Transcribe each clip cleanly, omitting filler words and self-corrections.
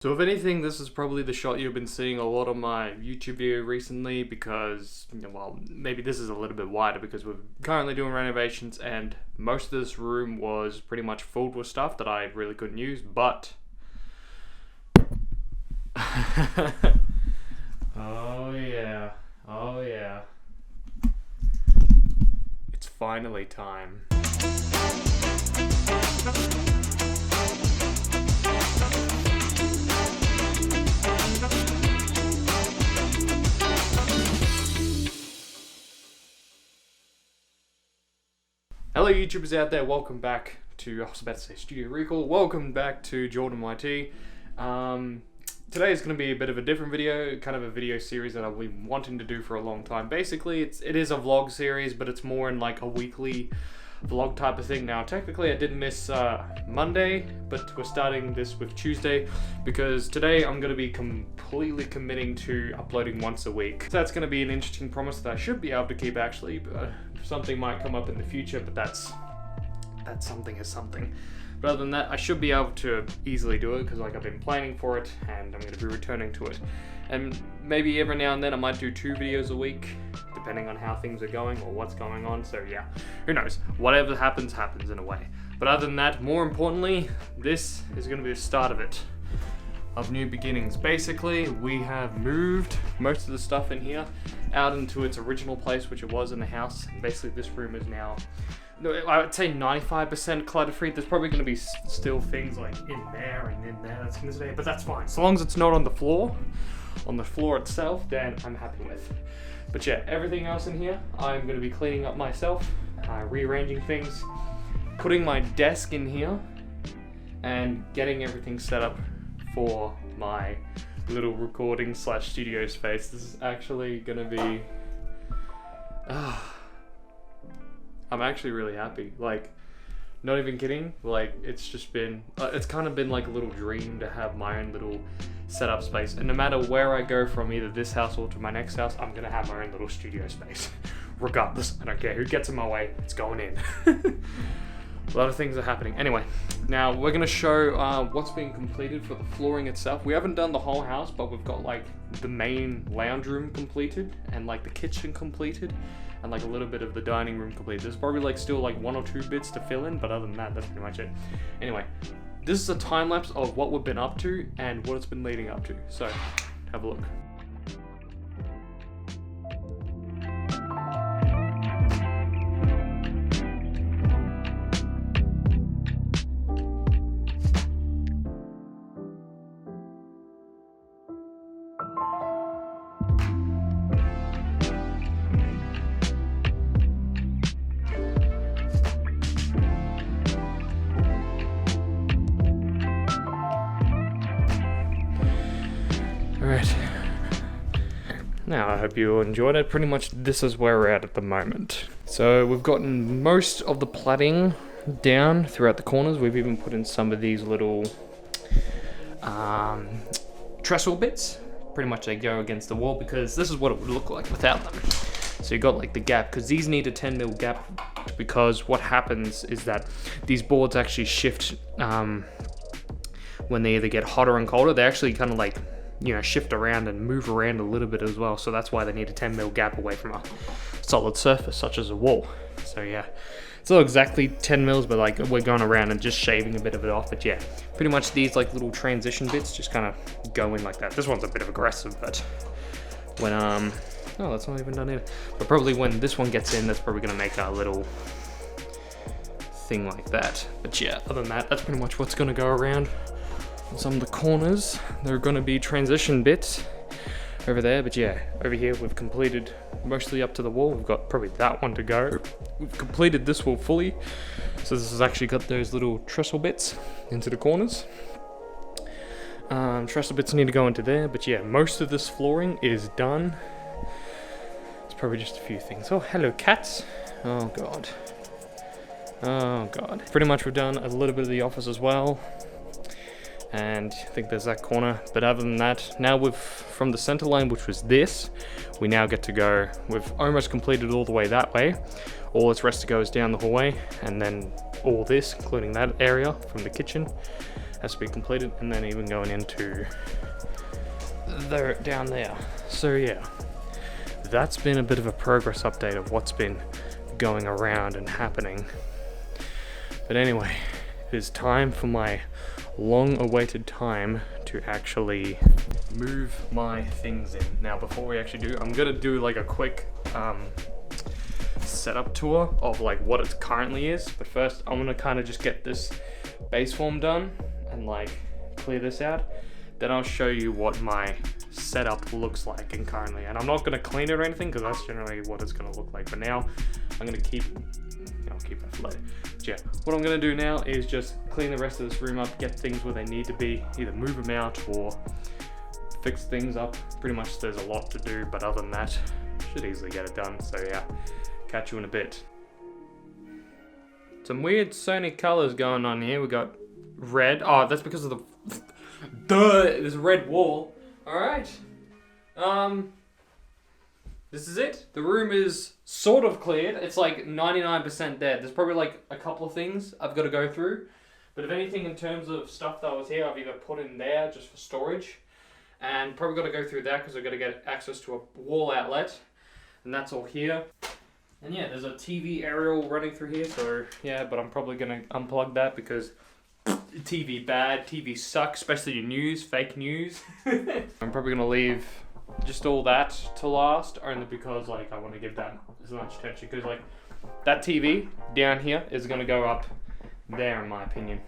So if anything, this is probably the shot you've been seeing a lot on my YouTube video recently because, well, maybe this is a little bit wider because we're currently doing renovations and most of this room was pretty much filled with stuff that I really couldn't use, but... Oh yeah, oh yeah. It's finally time. Hello YouTubers out there, welcome back to, I was about to say Studio Recall, welcome back to Jordan YT. Today is going to be a bit of a different video, kind of a video series that I've been wanting to do for a long time. Basically, it is a vlog series, but it's more in like a weekly vlog type of thing. Now, technically I did miss Monday, but we're starting this with Tuesday because today I'm going to be completely committing to uploading once a week. So that's going to be an interesting promise that I should be able to keep actually, but something might come up in the future, but that's something is something. But other than that, I should be able to easily do it because like I've been planning for it and I'm going to be returning to it. And maybe every now and then I might do 2 videos a week, depending on how things are going or what's going on. So yeah, who knows? Whatever happens, happens in a way. But other than that, more importantly, this is going to be the start of it. Of new beginnings. Basically, we have moved most of the stuff in here out into its original place, which it was in the house. Basically, this room is now, I would say 95% clutter-free. There's probably going to be still things like in there and in there that's going to stay, but that's fine. So long as it's not on the floor itself, then I'm happy with. But yeah, everything else in here, I'm going to be cleaning up myself, rearranging things, putting my desk in here, and getting everything set up for my little recording / studio space. This is actually gonna be I'm actually really happy, like not even kidding, like it's just been it's kind of been like a little dream to have my own little setup space, and no matter where I go from either this house or to my next house, I'm gonna have my own little studio space regardless. I don't care who gets in my way, it's going in. A lot of things are happening. Anyway, now we're going to show what's being completed for the flooring itself. We haven't done the whole house, but we've got like the main lounge room completed and like the kitchen completed and like a little bit of the dining room completed. There's probably like still like 1 or 2 bits to fill in, but other than that, that's pretty much it. Anyway, this is a time lapse of what we've been up to and what it's been leading up to. So have a look. Alright, now I hope you enjoyed it. Pretty much this is where we're at the moment. So we've gotten most of the pladding down throughout the corners. We've even put in some of these little trestle bits. Pretty much they go against the wall because this is what it would look like without them. So you got like the gap, because these need a 10mm gap, because what happens is that these boards actually shift when they either get hotter and colder. They actually kind of like, you know, shift around and move around a little bit as well. So that's why they need a 10mm gap away from a solid surface such as a wall. So yeah, it's not exactly 10mm, but like we're going around and just shaving a bit of it off. But yeah, pretty much these like little transition bits just kind of go in like that. This one's a bit of aggressive, but when oh, that's not even done either. But probably when this one gets in, that's probably gonna make a little thing like that. But yeah, other than that, that's pretty much what's gonna go around. Some of the corners, there are going to be transition bits over there, but yeah, over here we've completed mostly up to the wall. We've got probably that one to go. We've completed this wall fully, so this has actually got those little trestle bits into the corners. Trestle bits need to go into there, but yeah, most of this flooring is done. It's probably just a few things. Oh, hello cats. Oh god. Oh god. Pretty much we've done a little bit of the office as well. And I think there's that corner, but other than that, now we've, from the center line, which was this, we now get to go, we've almost completed all the way that way. All that's rest to go is down the hallway, and then all this, including that area from the kitchen, has to be completed, and then even going into there, down there. So yeah, that's been a bit of a progress update of what's been going around and happening. But anyway, it is time for my long-awaited time to actually move my things in. Now, before we actually do, I'm gonna do like a quick setup tour of like what it currently is. But first, I'm gonna kind of just get this base form done and like clear this out. Then I'll show you what my setup looks like and currently. And I'm not gonna clean it or anything because that's generally what it's gonna look like. But now, I'm gonna I'll keep that for later. But yeah, what I'm gonna do now is just clean the rest of this room up, get things where they need to be, either move them out or fix things up. Pretty much there's a lot to do, but other than that, should easily get it done. So yeah, catch you in a bit. Some weird Sony colors going on here. We got red. Oh, that's because of the this red wall. All right. This is it. The room is sort of cleared. It's like 99% dead. There's probably like a couple of things I've got to go through. But if anything, in terms of stuff that was here, I've either put in there just for storage. And probably got to go through that because I've got to get access to a wall outlet. And that's all here. And yeah, there's a TV aerial running through here. So yeah, but I'm probably going to unplug that because TV bad. TV sucks, especially news, fake news. I'm probably going to leave just all that to last, only because like I want to give that as much attention, because like that TV down here is going to go up there in my opinion.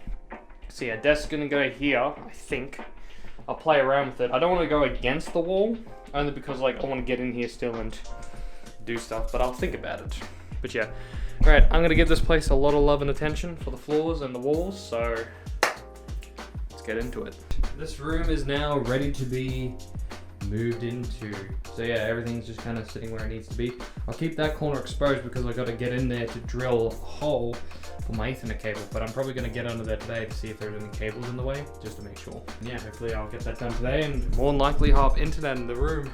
So yeah, desk's going to go here. I think I'll play around with it. I don't want to go against the wall, only because like I want to get in here still and do stuff, but I'll think about it. But yeah, alright, I'm going to give this place a lot of love and attention for the floors and the walls, so let's get into it. This room is now ready to be moved into. So yeah, everything's just kind of sitting where it needs to be. I'll keep that corner exposed because I got to get in there to drill a hole for my Ethernet cable, but I'm probably going to get under there today to see if there's any cables in the way, just to make sure. Yeah, hopefully I'll get that done today, and more than likely I'll have internet in the room.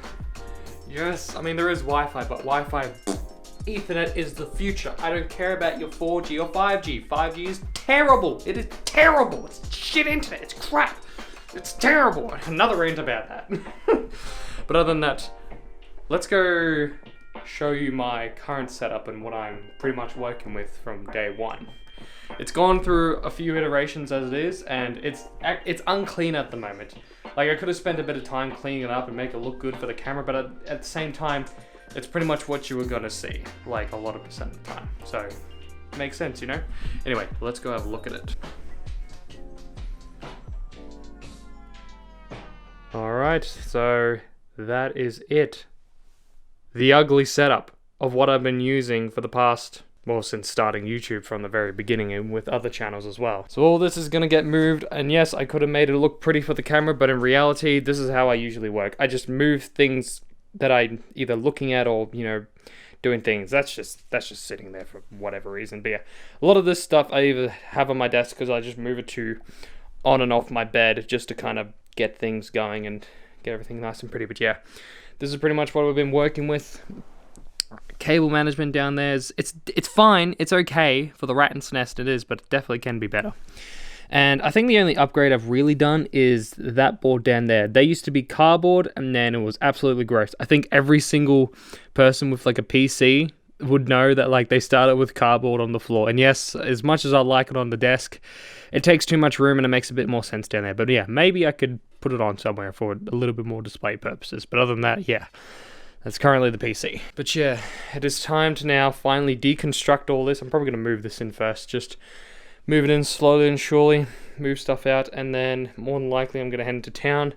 Yes, I mean there is Wi-Fi, but Wi-Fi, Ethernet is the future. I don't care about your 4G or 5G. 5G is terrible. It is terrible. It's shit internet. It's crap. It's terrible. Another rant about that. But other than that, let's go show you my current setup and what I'm pretty much working with from day one. It's gone through a few iterations as it is, and it's unclean at the moment. Like I could have spent a bit of time cleaning it up and make it look good for the camera, but at the same time, it's pretty much what you were gonna see, like a lot of percent of the time. So, makes sense, you know? Anyway, let's go have a look at it. Alright, so that is it. The ugly setup of what I've been using for the past, well, since starting YouTube from the very beginning and with other channels as well. So all this is going to get moved, and yes, I could have made it look pretty for the camera, but in reality, this is how I usually work. I just move things that I'm either looking at or, you know, doing things. That's just sitting there for whatever reason. But yeah, a lot of this stuff I either have on my desk because I just move it to on and off my bed just to kind of get things going and get everything nice and pretty. But yeah, this is pretty much what we've been working with. Cable management down there is it's fine, it's okay for the rat's nest it is, but it definitely can be better. And I think the only upgrade I've really done is that board down there. They used to be cardboard, and then it was absolutely gross. I think every single person with like a PC would know that like they started with cardboard on the floor. And yes, as much as I like it on the desk, it takes too much room and it makes a bit more sense down there. But yeah, maybe I could put it on somewhere for a little bit more display purposes. But other than that, yeah, that's currently the PC. But yeah, it is time to now finally deconstruct all this. I'm probably going to move this in first. Just move it in slowly and surely, move stuff out, and then more than likely I'm going to head into town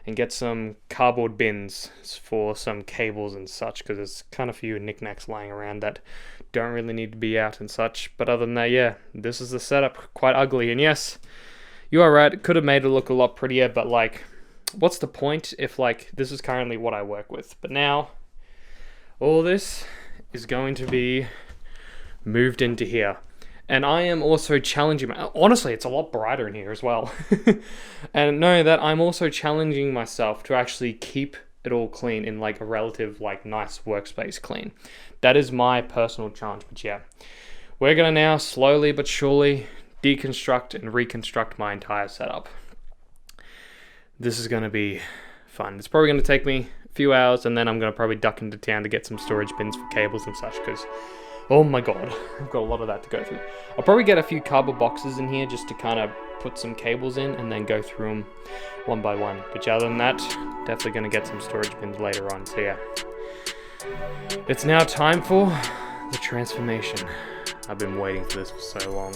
and get some cardboard bins for some cables and such, because there's kind of a few knickknacks lying around that don't really need to be out and such. But other than that, yeah, this is the setup. Quite ugly, and yes, you are right, it could have made it look a lot prettier, but like, what's the point if like this is currently what I work with? But now all this is going to be moved into here. And I am also challenging, honestly, it's a lot brighter in here as well. And know that I'm also challenging myself to actually keep it all clean in like a relative, like nice workspace clean. That is my personal challenge. But yeah, we're gonna now slowly but surely deconstruct and reconstruct my entire setup. This is going to be fun. It's probably going to take me a few hours, and then I'm going to probably duck into town to get some storage bins for cables and such, because, oh my god, I've got a lot of that to go through. I'll probably get a few cardboard boxes in here just to kind of put some cables in and then go through them one by one. But other than that, definitely going to get some storage bins later on. So yeah, it's now time for the transformation. I've been waiting for this for so long.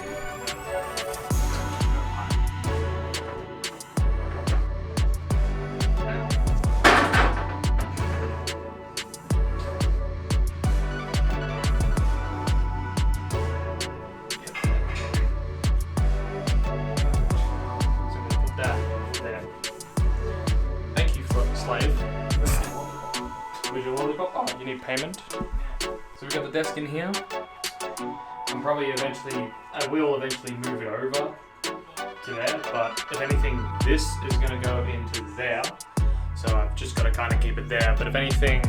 Payment. So we've got the desk in here. I will eventually move it over to there, but if anything, this is going to go into there. So I've just got to kind of keep it there. But if anything,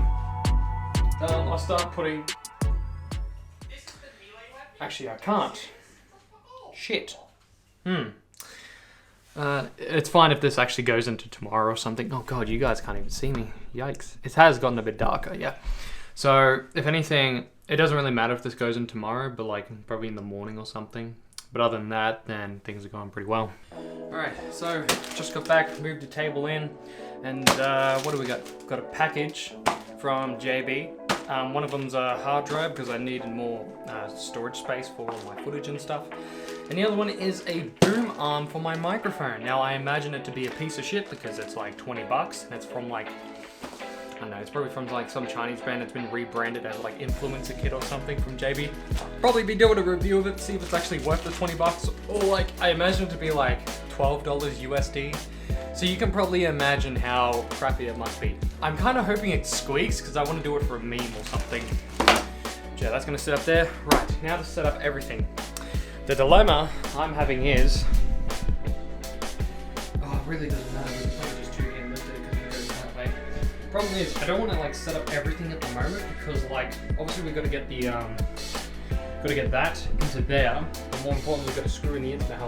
I'll start putting... Actually, I can't. Shit. It's fine if this actually goes into tomorrow or something. Oh god, you guys can't even see me. Yikes. It has gotten a bit darker, yeah. So, if anything, it doesn't really matter if this goes in tomorrow, but like probably in the morning or something. But other than that, then things are going pretty well. Alright, so just got back, moved the table in, and what do we got? Got a package from JB. One of them's a hard drive because I needed more storage space for all my footage and stuff. And the other one is a boom arm for my microphone. Now I imagine it to be a piece of shit because it's like 20 bucks and it's from like, I don't know, it's probably from like some Chinese brand that's been rebranded as like Influencer Kit or something from JB. Probably be doing a review of it to see if it's actually worth the 20 bucks or like, I imagine it to be like $12 USD. So you can probably imagine how crappy it must be. I'm kind of hoping it squeaks because I want to do it for a meme or something. Yeah, that's going to sit up there. Right, now to set up everything. The dilemma I'm having is... Oh, it really doesn't matter. It's probably just two hand lifted because it goes that way. Problem is, I don't want to like set up everything at the moment because like, obviously we've got to get the, got to get that into there. But more importantly, we've got to screw in the internet.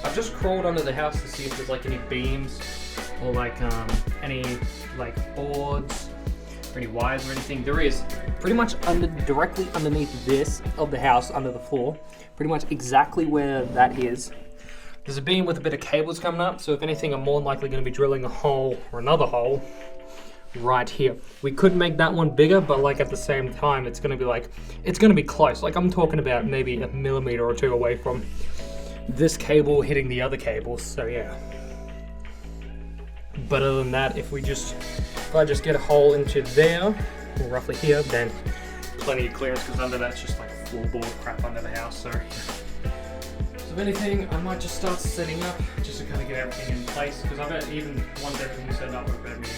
I've just crawled under the house to see if there's like any beams or like any like boards or any wires or anything. There is pretty much directly underneath this of the house, under the floor, pretty much exactly where that is. There's a beam with a bit of cables coming up, so if anything, I'm more than likely going to be drilling a hole or another hole right here. We could make that one bigger, but like at the same time, it's going to be like, it's going to be close. Like I'm talking about maybe a millimeter or two away from this cable hitting the other cables. So yeah. But other than that, if I just get a hole into there, or roughly here, then plenty of clearance, because under that's just like floorboard crap under the house. So if anything, I might just start setting up just to kind of get everything in place, because I bet even once everything's set up, I bet me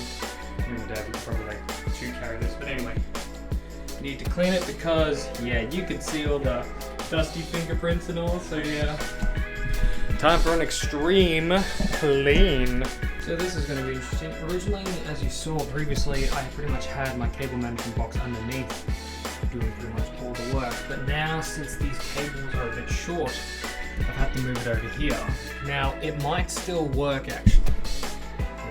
and Dad would probably like to carry this. But anyway, need to clean it because yeah, you can see all the dusty fingerprints and all. So yeah, time for an extreme clean. So this is going to be interesting. Originally, as you saw previously, I pretty much had my cable management box underneath doing pretty much all the work. But now, since these cables are a bit short, I've had to move it over here. Now, it might still work actually.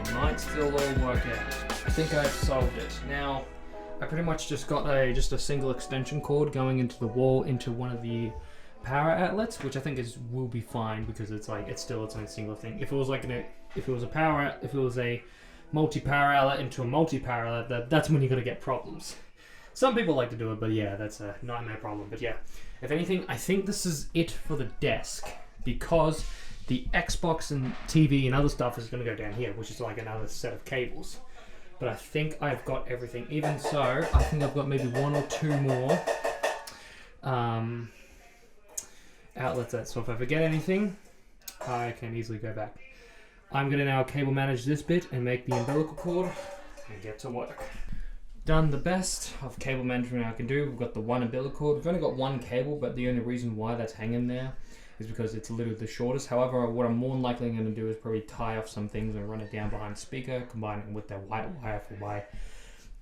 It might still all work out. I think I've solved it. Now, I pretty much just got just a single extension cord going into the wall into one of the power outlets, which I think will be fine because it's like it's still its own single thing. If it was like if it was a multi-power outlet into a multi-power outlet, that's when you're gonna get problems. Some people like to do it, but yeah, that's a nightmare problem. But yeah, if anything, I think this is it for the desk because the Xbox and TV and other stuff is gonna go down here, which is like another set of cables. But I think I've got everything. Even so, I think I've got maybe one or two more outlets. So if I forget anything, I can easily go back. I'm going to now cable manage this bit and make the umbilical cord and get to work. Done the best of cable management I can do. We've got the one umbilical cord. We've only got one cable, but the only reason why that's hanging there is because it's literally the shortest. However, what I'm more than likely going to do is probably tie off some things and run it down behind the speaker, combine it with that white wire for my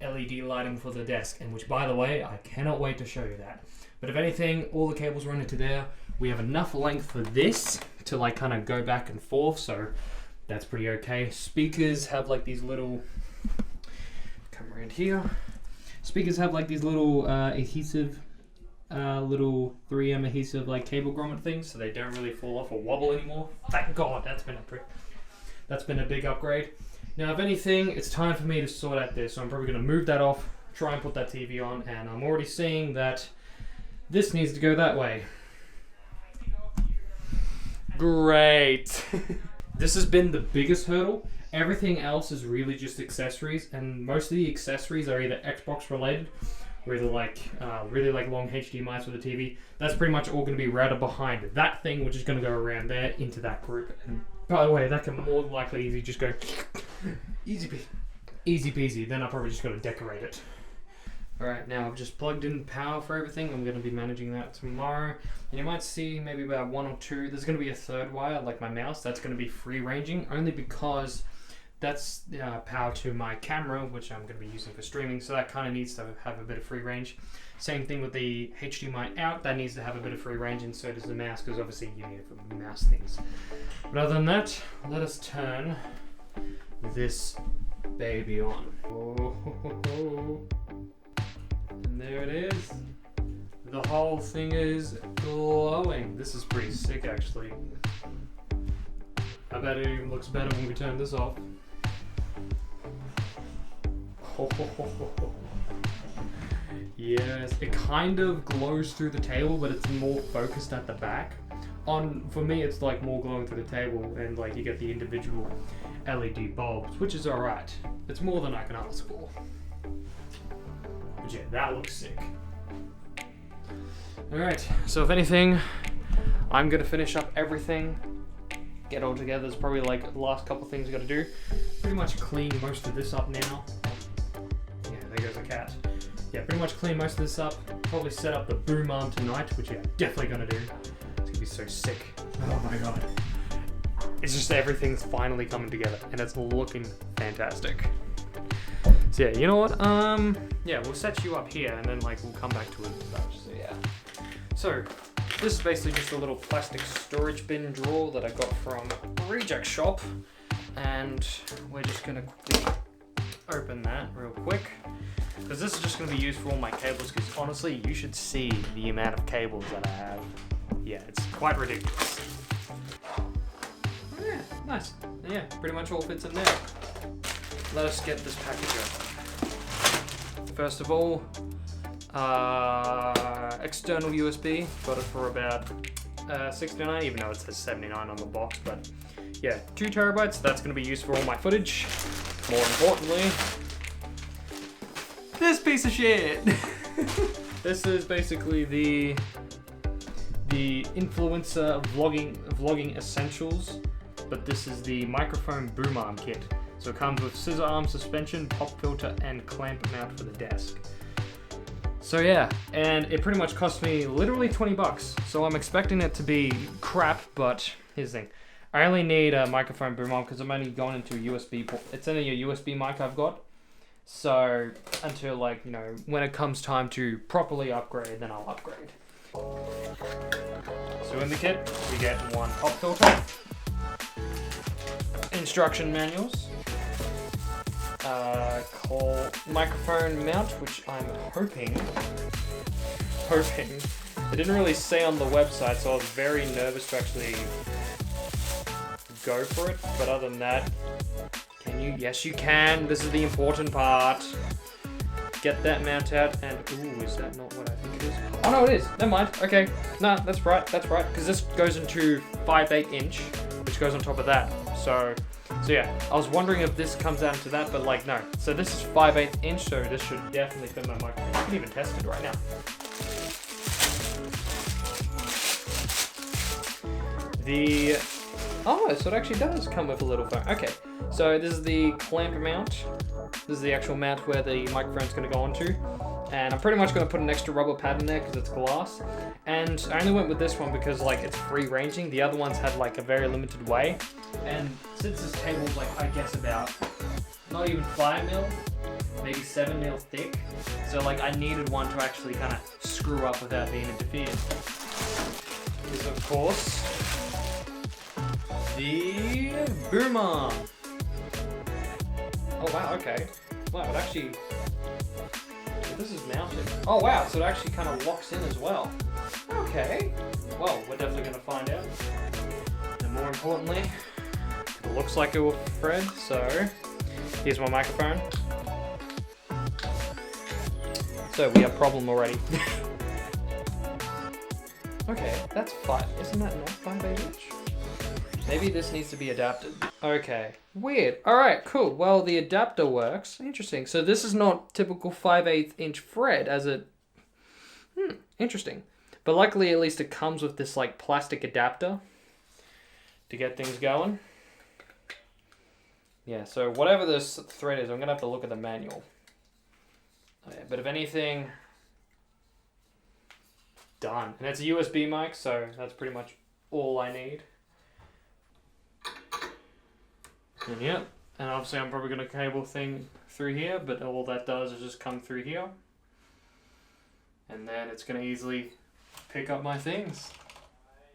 LED lighting for the desk, and which, by the way, I cannot wait to show you that. But if anything, all the cables run into there. We have enough length for this to like kind of go back and forth, so that's pretty okay. Speakers have like these little, come around here. Speakers have like these little adhesive, little 3M adhesive like cable grommet things, so they don't really fall off or wobble anymore. Thank God, that's been a big upgrade. Now, if anything, it's time for me to sort out this, so I'm probably going to move that off, try and put that TV on, and I'm already seeing that this needs to go that way. Great. This has been the biggest hurdle. Everything else is really just accessories, and most of the accessories are either Xbox related, or either like really like long HDMIs for the TV. That's pretty much all going to be routed behind that thing, which is going to go around there into that group. And by the way, that can more likely easily just go easy peasy. Then I'll probably just got to decorate it. Alright, now I've just plugged in power for everything. I'm going to be managing that tomorrow. And you might see maybe about 1 or 2. There's going to be a third wire, like my mouse. That's going to be free ranging, only because that's power to my camera, which I'm going to be using for streaming. So that kind of needs to have a bit of free range. Same thing with the HDMI out. That needs to have a bit of free range, and so does the mouse, because obviously you need it for mouse things. But other than that, let us turn this baby on. Oh. And there it is. The whole thing is glowing. This is pretty sick, actually. I bet it even looks better when we turn this off. Yes, it kind of glows through the table, but it's more focused at the back. For me, it's like more glowing through the table, and like you get the individual LED bulbs, which is alright. It's more than I can ask for. But yeah, that looks sick. Alright, so if anything, I'm gonna finish up everything, get all together. There's probably like the last couple things I gotta do. Pretty much clean most of this up now. Yeah, there goes a cat. Yeah, pretty much clean most of this up. Probably set up the boom arm tonight, which yeah, definitely gonna do. It's gonna be so sick. Oh my god. It's just everything's finally coming together, and it's looking fantastic. So yeah, you know what? Yeah, we'll set you up here, and then like we'll come back to it. So yeah. So this is basically just a little plastic storage bin drawer that I got from Reject Shop, and we're just gonna quickly open that real quick, because this is just gonna be used for all my cables. Because honestly, you should see the amount of cables that I have. Yeah, it's quite ridiculous. Oh, yeah, nice. Yeah, pretty much all fits in there. Let us get this package open. First of all, external USB. Got it for about $69, even though it says $79 on the box. But yeah, 2 terabytes. That's going to be used for all my footage. More importantly, this piece of shit. This is basically the influencer vlogging essentials, but this is the microphone boom arm kit. So it comes with scissor arm suspension, pop filter, and clamp mount for the desk. So yeah, and it pretty much cost me literally 20 bucks. So I'm expecting it to be crap, but here's the thing. I only need a microphone boom arm because I'm only going into a USB port. It's only a USB mic I've got. So until like, you know, when it comes time to properly upgrade, then I'll upgrade. So in the kit, we get 1 pop filter, instruction manuals, microphone mount, which I'm hoping, it didn't really say on the website, so I was very nervous to actually go for it, but other than that, can you? Yes you can, this is the important part. Get that mount out, and ooh, is that not what I think it is? Oh no, it is, never mind, okay, nah, that's right, because this goes into 5/8 inch, which goes on top of that, so yeah, I was wondering if this comes out to that, but like, no. So this is 5/8 inch, so this should definitely fit my microphone. I can even test it right now. Oh, so it actually does come with a little phone. Okay, so this is the clamp mount. This is the actual mount where the microphone's gonna go onto. And I'm pretty much gonna put an extra rubber pad in there because it's glass. And I only went with this one because like it's free ranging. The other ones had like a very limited way. And since this table's like, I guess about not even 5 mil, maybe 7mm thick. So like I needed one to actually kind of screw up without being interfered. Is of course the boom arm. Oh wow, okay. Wow, it actually, this is mounted. Oh wow, so it actually kind of locks in as well. Okay. Well, we're definitely going to find out. And more importantly, it looks like it will thread, so here's my microphone. So we have a problem already. Okay, that's 5. Isn't that not 5/8 inch? Maybe this needs to be adapted. Okay, weird. All right, cool. Well, the adapter works. Interesting. So this is not typical 5/8 inch thread, as it. Interesting. But luckily, at least it comes with this like plastic adapter to get things going. Yeah. So whatever this thread is, I'm gonna have to look at the manual. Oh, yeah, but if anything, done. And it's a USB mic, so that's pretty much all I need. And yeah, and obviously I'm probably going to cable thing through here, but all that does is just come through here. And then it's going to easily pick up my things.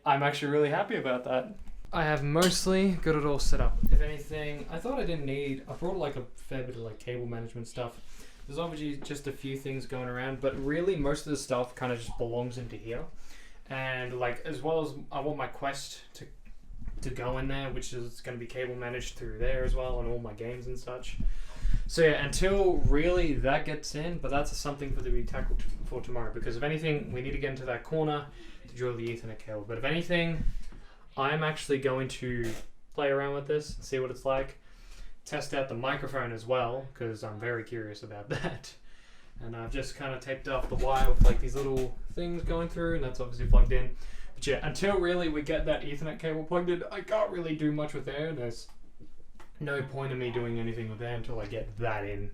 I'm actually really happy about that. I have mostly got it all set up. If anything, I thought I didn't need, I brought like a fair bit of like cable management stuff. There's obviously just a few things going around, but really most of the stuff kind of just belongs into here. And like, as well as I want my Quest to go in there, which is going to be cable managed through there as well, and all my games and such. So yeah, until really that gets in, but that's something for to be tackled for tomorrow, because if anything, we need to get into that corner to drill the Ethernet cable. But if anything, I'm actually going to play around with this and see what it's like. Test out the microphone as well, because I'm very curious about that. And I've just kind of taped off the wire with like these little things going through, and that's obviously plugged in. But yeah, until really we get that Ethernet cable plugged in, I can't really do much with there. There's no point in me doing anything with that until I get that in.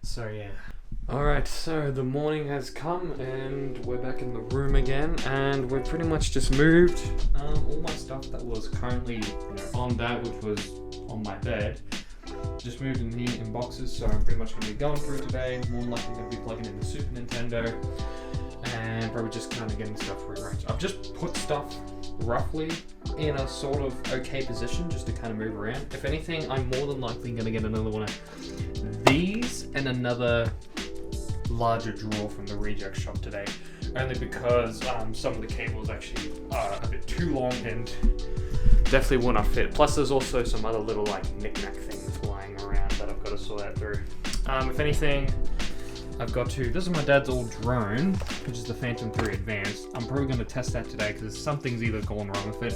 So yeah. Alright, so the morning has come and we're back in the room again, and we've pretty much just moved all my stuff that was currently on that, which was on my bed. Just moved in here in boxes, so I'm pretty much going to be going through today. More than likely going to be plugging in the Super Nintendo and probably just kind of getting stuff rearranged. I've just put stuff roughly in a sort of okay position just to kind of move around. If anything, I'm more than likely going to get another one of these and another larger drawer from the reject shop today, only because some of the cables actually are a bit too long and definitely will not fit. Plus there's also some other little like knick-knack things lying around that I've got to sort out through. If anything, I've got to, this is my dad's old drone, which is the Phantom 3 Advanced. I'm probably going to test that today because something's either gone wrong with it.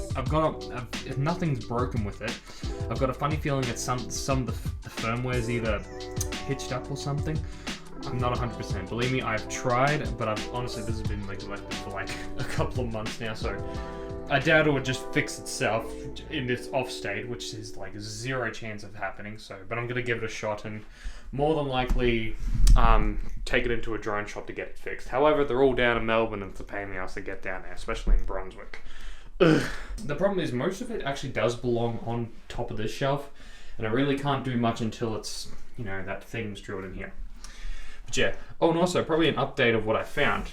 If nothing's broken with it, I've got a funny feeling that some of the firmware's either hitched up or something. I'm not 100%. Believe me, I've tried, but honestly, this has been neglected for like a couple of months now, so I doubt it would just fix itself in this off state, which is like 0 chance of happening. So, but I'm gonna give it a shot and more than likely take it into a drone shop to get it fixed. However, they're all down in Melbourne and it's a pain in the ass to get down there, especially in Brunswick. Ugh. The problem is most of it actually does belong on top of this shelf, and I really can't do much until it's, that thing's drilled in here. But yeah. Oh, and also probably an update of what I found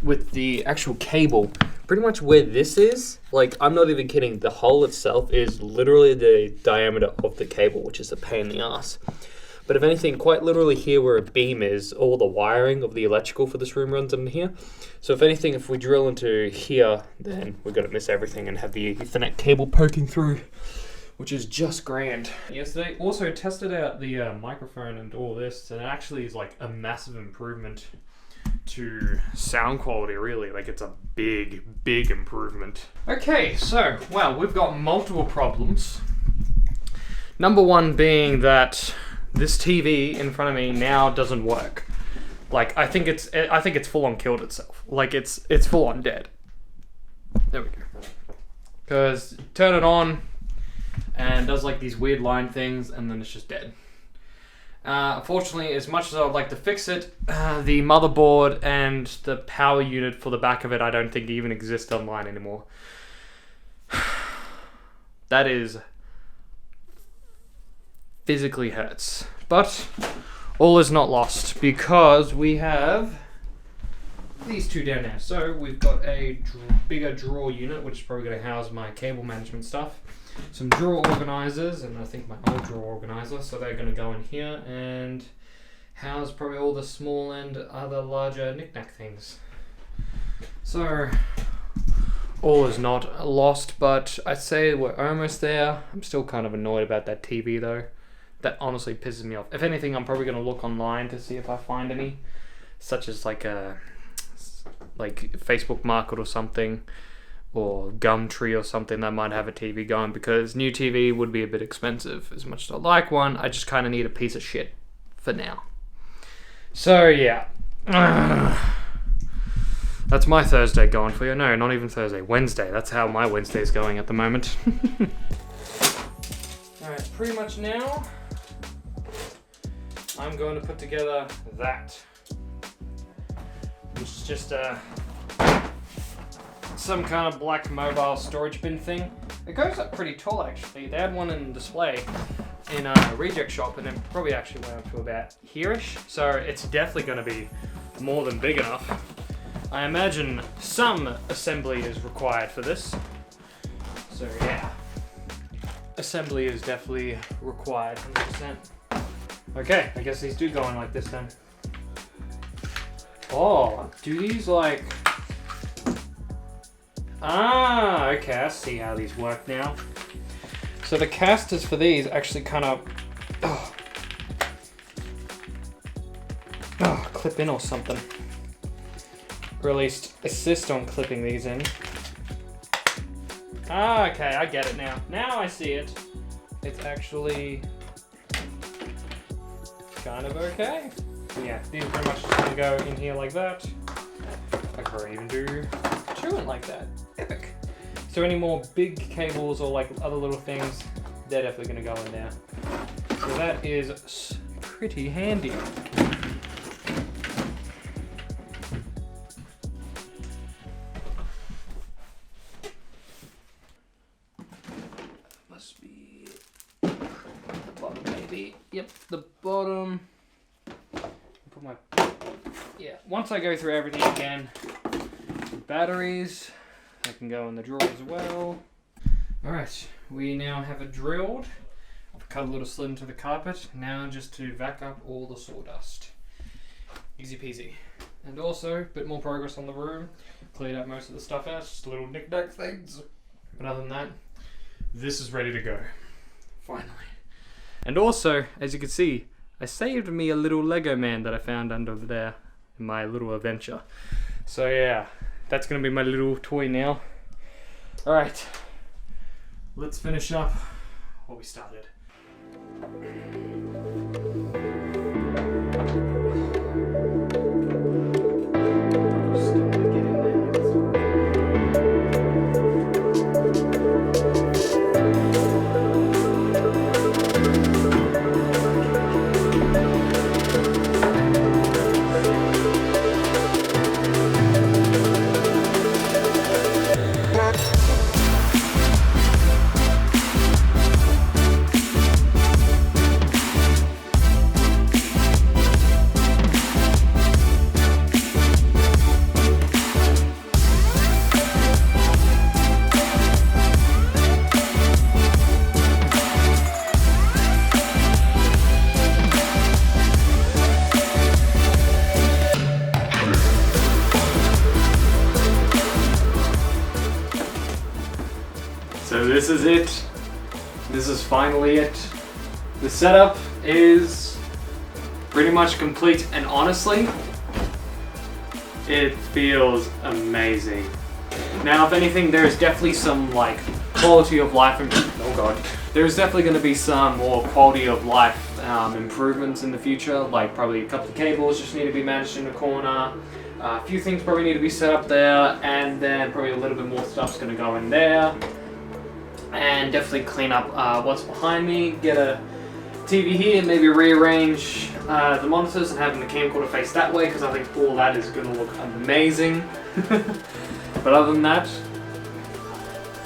with the actual cable. Pretty much where this is, like, I'm not even kidding, the hole itself is literally the diameter of the cable, which is a pain in the ass. But if anything, quite literally here where a beam is, all the wiring of the electrical for this room runs under here. So if anything, if we drill into here, then we're going to miss everything and have the Ethernet cable poking through, which is just grand. Yesterday, also tested out the microphone and all this, and it actually is like a massive improvement to sound quality, really. Like, it's a big improvement. Okay, so, well, we've got multiple problems. Number one being that this TV in front of me now doesn't work. Like, I think it's full on killed itself. Like, it's full on dead. There we go. Because turn it on and does like these weird line things, and then it's just dead. Unfortunately, as much as I would like to fix it, the motherboard and the power unit for the back of it, I don't think even exist online anymore. That is physically hurts. But all is not lost because we have these two down there. So we've got a bigger drawer unit, which is probably going to house my cable management stuff. Some drawer organizers, and I think my old drawer organizer. So they're going to go in here and house probably all the small and other larger knick-knack things. So all is not lost, but I'd say we're almost there. I'm still kind of annoyed about that TV though. That honestly pisses me off. If anything, I'm probably going to look online to see if I find any, such as like Facebook Market or something, or Gumtree or something that might have a TV going, because new TV would be a bit expensive. As much as I like one, I just kind of need a piece of shit for now. So yeah, that's my Thursday going for you. No, not even Thursday, Wednesday. That's how my Wednesday's going at the moment. Alright, pretty much now, I'm going to put together that, which is just some kind of black mobile storage bin thing. It goes up pretty tall actually. They had one in display in a reject shop, and it probably actually went up to about here-ish. So it's definitely going to be more than big enough. I imagine some assembly is required for this. So yeah, assembly is definitely required, 100%. Okay, I guess these do go in like this then. Oh, do these like... Ah, okay, I see how these work now. So the casters for these actually kind of clip in or something. Or at least assist on clipping these in. Ah, okay, I get it now. Now I see it. It's actually kind of okay. Yeah, these are pretty much just gonna go in here like that. I could probably even do two in like that. Epic. So any more big cables or like other little things, they're definitely gonna go in there. So that is pretty handy. Must be the bottom maybe. Yep, the bottom. Put my, yeah, once I go through everything again, batteries, I can go in the drawer as well. Alright, we now have it drilled. I've cut a little slit into the carpet, now just to vac up all the sawdust. Easy peasy. And also, a bit more progress on the room. Cleared out most of the stuff out, just little knick-knack things. But other than that, this is ready to go. Finally. And also, as you can see, I saved me a little Lego man that I found under there in my little adventure. So yeah, that's gonna be my little toy now. Alright, let's finish up what we started. So this is it. This is finally it. The setup is pretty much complete, and honestly, it feels amazing. Now, if anything, there's definitely some like quality of life. Oh god, there's definitely going to be some more quality of life improvements in the future. Like probably a couple of cables just need to be managed in the corner. A few things probably need to be set up there, and then probably a little bit more stuff's going to go in there. And definitely clean up what's behind me, get a TV here, maybe rearrange the monitors and having the camcorder face that way, because I think all that is going to look amazing. But other than that,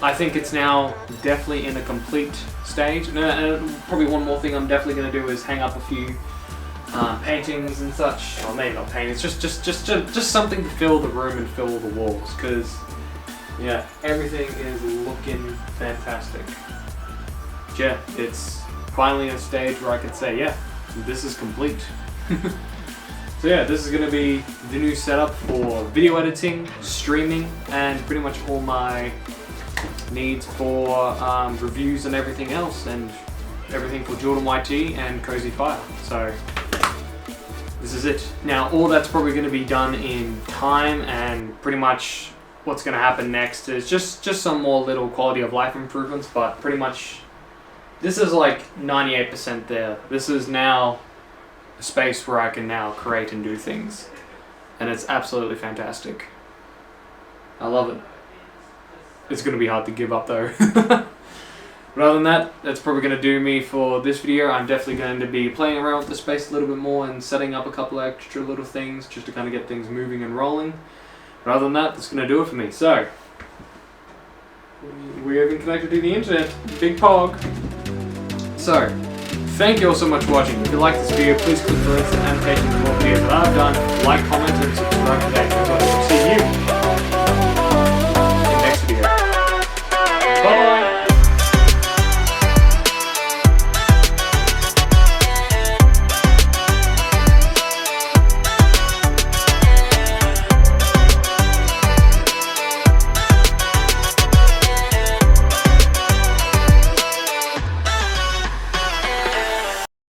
I think it's now definitely in a complete stage. And probably one more thing I'm definitely going to do is hang up a few paintings and such. Or maybe not paintings, just something to fill the room and fill the walls, because yeah, everything is looking fantastic. Yeah, it's finally a stage where I can say, yeah, this is complete. So yeah, this is going to be the new setup for video editing, streaming, and pretty much all my needs for reviews and everything else, and everything for Jordan YT and Cozy Fire. So this is it. Now all that's probably going to be done in time, and pretty much what's going to happen next is just some more little quality of life improvements, but pretty much this is like 98% there. This is now a space where I can now create and do things, and it's absolutely fantastic. I love it. It's going to be hard to give up though. But other than that, that's probably going to do me for this video. I'm definitely going to be playing around with the space a little bit more and setting up a couple of extra little things just to kind of get things moving and rolling. But other than that, that's going to do it for me. So, we have been connected to the internet. Big pog. So, thank you all so much for watching. If you like this video, please click the links and annotations for more videos that I've done. Like, comment, and subscribe today.